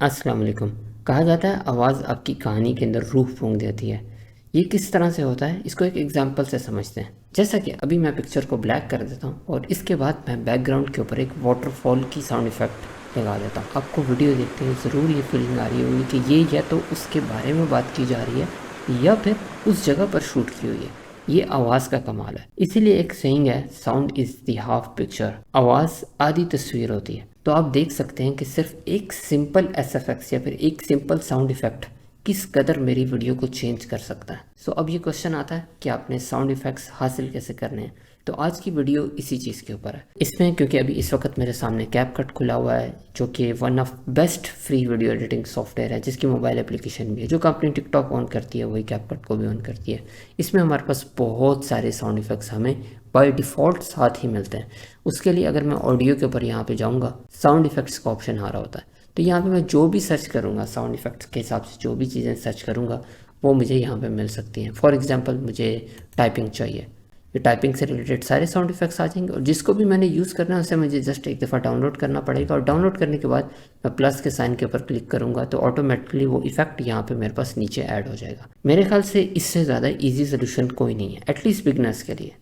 अस्सलाम वालेकुम। कहा जाता है आवाज़ आपकी कहानी के अंदर रूह फूंक देती है। ये किस तरह से होता है, इसको एक एग्जांपल से समझते हैं। जैसा कि अभी मैं पिक्चर को ब्लैक कर देता हूँ और इसके बाद मैं बैकग्राउंड के ऊपर एक वाटरफॉल की साउंड इफ़ेक्ट लगा देता हूँ। आपको वीडियो देखते हुए ज़रूर ये फीलिंग आ रही होगी कि ये या तो उसके बारे में बात की जा रही है या फिर उस जगह पर शूट की हुई है। ये आवाज़ का कमाल है। इसीलिए एक सेइंग है, sound is the half picture. आवाज़ आधी तस्वीर होती है। तो आप देख सकते हैं कि सिर्फ एक सिंपल एसएफएक्स या फिर एक सिंपल साउंड इफेक्ट किस कदर मेरी वीडियो को चेंज कर सकता है। सो अब ये क्वेश्चन आता है कि आपने साउंड इफेक्ट्स हासिल कैसे करने हैं। तो आज की वीडियो इसी चीज़ के ऊपर है। इसमें क्योंकि अभी इस वक्त मेरे सामने कैपकट खुला हुआ है, जो कि one of best free video editing software है, जिसकी मोबाइल एप्लीकेशन भी है। जो कंपनी टिकटॉक ऑन करती है वही कैपकट को भी ऑन करती है। इसमें हमारे पास बहुत सारे साउंड इफेक्ट्स हमें बाय डिफ़ॉल्ट साथ ही मिलते हैं। उसके लिए अगर मैं ऑडियो के ऊपर यहाँ पे जाऊँगा, साउंड इफेक्ट्स का ऑप्शन आ रहा होता है। तो यहाँ पे मैं जो भी सर्च करूँगा, साउंड इफेक्ट्स के हिसाब से जो भी चीज़ें सर्च करूँगा वो मुझे यहाँ पे मिल सकती हैं। फॉर एग्जांपल मुझे टाइपिंग चाहिए, ये टाइपिंग से रिलेटेड सारे साउंड इफेक्ट्स आ जाएंगे और जिसको भी मैंने यूज़ करना है उसे मुझे जस्ट एक दफ़ा डाउनलोड करना पड़ेगा और डाउनलोड करने के बाद मैं प्लस के साइन के ऊपर क्लिक करूँगा तो ऑटोमेटिकली वो इफेक्ट यहाँ पे मेरे पास नीचे ऐड हो जाएगा। मेरे ख्याल से इससे ज़्यादा ईजी सोल्यूशन कोई नहीं है, एटलीस्ट बिगनर्स के लिए।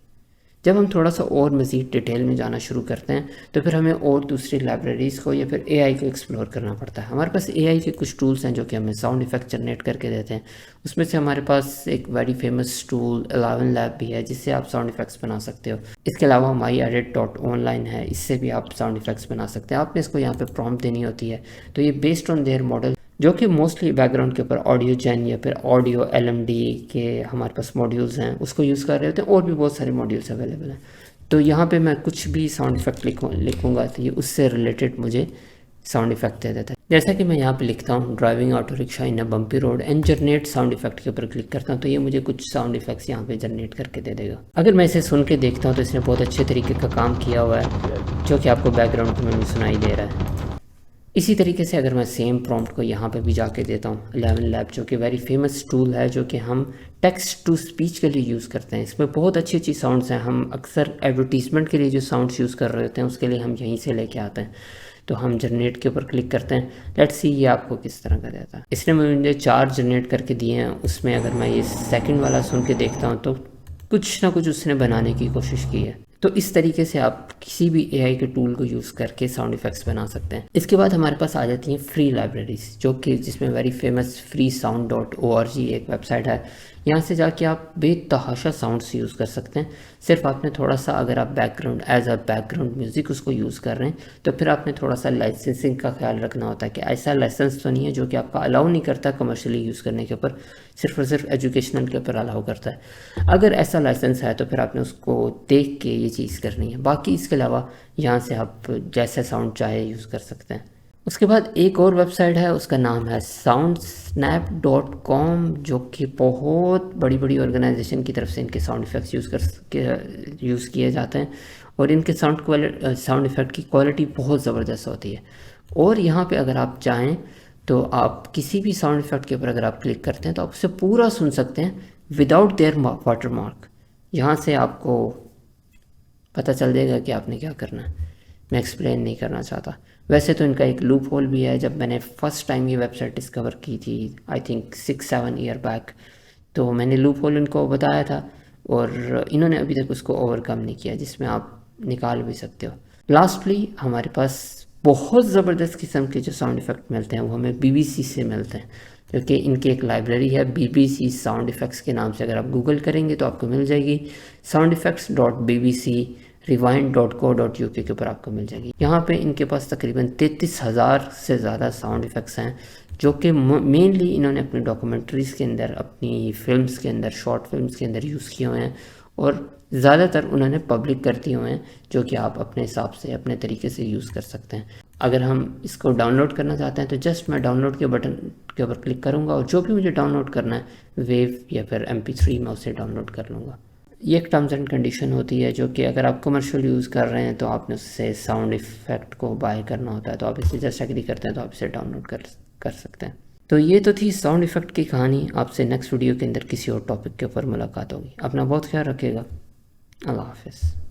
जब हम थोड़ा सा और मज़ीद डिटेल में जाना शुरू करते हैं तो फिर हमें और दूसरी लाइब्रेरीज़ को या फिर एआई को एक्सप्लोर करना पड़ता है। हमारे पास एआई के कुछ टूल्स हैं जो कि हमें साउंड इफेक्ट जनरेट करके देते हैं। उसमें से हमारे पास एक very famous tool eleven lab भी है, जिससे आप साउंड इफेक्ट्स बना सकते हो। इसके अलावा myedit.online है, इससे भी आप साउंड इफेक्ट्स बना सकते हैं। आपने इसको यहाँ पर प्रॉम्प्ट देनी होती है, तो ये बेस्ड ऑन देयर मॉडल, जो कि मोस्टली बैकग्राउंड के ऊपर ऑडियो जेन या फिर ऑडियो एलएमडी के हमारे पास मॉड्यूल्स हैं, उसको यूज़ कर रहे होते हैं। और भी बहुत सारे मॉड्यूल्स अवेलेबल हैं। तो यहाँ पे मैं कुछ भी साउंड इफेक्ट लिखूँगा तो ये उससे रिलेटेड मुझे साउंड इफेक्ट दे देता है। जैसा कि मैं यहाँ पे लिखता हूँ driving auto rickshaw in a bumpy road and generate sound effect के ऊपर क्लिक करता हूँ तो ये मुझे कुछ साउंड इफेक्ट्स यहाँ पे जनरेट करके दे देगा। अगर मैं इसे सुन के देखता हूँ तो इसने बहुत अच्छे तरीके का काम किया हुआ है, जो कि आपको बैकग्राउंड में भी सुनाई दे रहा है। इसी तरीके से अगर मैं सेम प्रॉम्प्ट को यहाँ पे भी जाके देता हूँ, एलेवन लैब जो कि वेरी फेमस टूल है, जो कि हम टेक्स्ट टू स्पीच के लिए यूज़ करते हैं। इसमें बहुत अच्छी अच्छी साउंड्स हैं। हम अक्सर एडवर्टीजमेंट के लिए जो साउंड्स यूज़ कर रहे होते हैं उसके लिए हम यहीं से लेके आते हैं। तो हम जनरेट के ऊपर क्लिक करते हैं। लेट्स सी ये आपको किस तरह का देता है। इसने मुझे 4 जनरेट करके दिए हैं। उसमें अगर मैं ये सेकंड वाला सुन के देखता हूँ तो कुछ ना कुछ उसने बनाने की कोशिश की है। तो इस तरीके से आप किसी भी एआई के टूल को यूज़ करके साउंड इफेक्ट्स बना सकते हैं। इसके बाद हमारे पास आ जाती हैं फ्री लाइब्रेरीज, जो कि जिसमें वेरी फेमस freesound.org एक वेबसाइट है। यहाँ से जाके आप बेतहाशा साउंड्स यूज़ कर सकते हैं। सिर्फ आपने थोड़ा सा, अगर आप background as a background music उसको यूज़ कर रहे हैं तो फिर आपने थोड़ा सा लाइसेंसिंग का ख्याल रखना होता है कि ऐसा लाइसेंस तो नहीं है जो कि आपका अलाउ नहीं करता कमर्शियली यूज़ करने के ऊपर, सिर्फ और सिर्फ एजुकेशनल के ऊपर अलाउ करता है। अगर ऐसा लाइसेंस है तो फिर आपने उसको देख के ये चीज़ करनी है। बाकी इसके अलावा यहाँ से आप जैसे साउंड चाहे यूज़ कर सकते हैं। उसके बाद एक और वेबसाइट है, उसका नाम है soundsnap.com, जो कि बहुत बड़ी बड़ी ऑर्गेनाइजेशन की तरफ से इनके साउंड इफ़ेक्ट्स यूज़ किए जाते हैं और इनके साउंड इफ़ेक्ट की क्वालिटी बहुत ज़बरदस्त होती है। और यहाँ पे अगर आप चाहें तो आप किसी भी साउंड इफ़ेक्ट के ऊपर अगर आप क्लिक करते हैं तो आप उसे पूरा सुन सकते हैं विदाउट देयर वाटरमार्क। यहाँ से आपको पता चल जाएगा कि आपने क्या करना है। मैं एक्सप्लेन नहीं करना चाहता। वैसे तो इनका एक लूप होल भी है। जब मैंने फ़र्स्ट टाइम ये वेबसाइट डिस्कवर की थी, आई थिंक 6-7 ईयर बैक, तो मैंने लूप होल इनको बताया था और इन्होंने अभी तक उसको ओवरकम नहीं किया, जिसमें आप निकाल भी सकते हो। लास्टली हमारे पास बहुत ज़बरदस्त किस्म के जो साउंड इफ़ेक्ट मिलते हैं वो हमें BBC से मिलते हैं, क्योंकि इनकी एक लाइब्रेरी है BBC साउंड इफ़ेक्ट्स के नाम से। अगर आप गूगल करेंगे तो आपको मिल जाएगी, soundeffects.bbc rewind.co.uk के ऊपर आपको मिल जाएगी। यहाँ पे इनके पास तकरीबन 33,000 से ज़्यादा साउंड इफ़ेक्ट्स हैं, जो कि मेनली इन्होंने अपनी डॉक्यूमेंट्रीज़ के अंदर, अपनी फिल्म्स के अंदर, शॉर्ट फिल्म्स के अंदर यूज़ किए हुए हैं और ज़्यादातर उन्होंने पब्लिक कर दिए हुए हैं, जो कि आप अपने हिसाब से अपने तरीके से यूज़ कर सकते हैं। अगर हम इसको डाउनलोड करना चाहते हैं तो जस्ट मैं डाउनलोड के बटन के ऊपर क्लिक करूँगा और जो भी मुझे डाउनलोड करना है, वेव या फिर MP3, मैं उसे डाउनलोड कर लूँगा। ये एक टर्म्स एंड कंडीशन होती है, जो कि अगर आप कमर्शियल यूज़ कर रहे हैं तो आपने उससे साउंड इफ़ेक्ट को बाय करना होता है। तो आप इसे जस्ट एग्री करते हैं तो आप इसे डाउनलोड कर सकते हैं। तो ये तो थी साउंड इफ़ेक्ट की कहानी। आपसे नेक्स्ट वीडियो के अंदर किसी और टॉपिक के ऊपर मुलाकात होगी। अपना बहुत ख्याल रखिएगा। अल्लाह हाफ़िज़।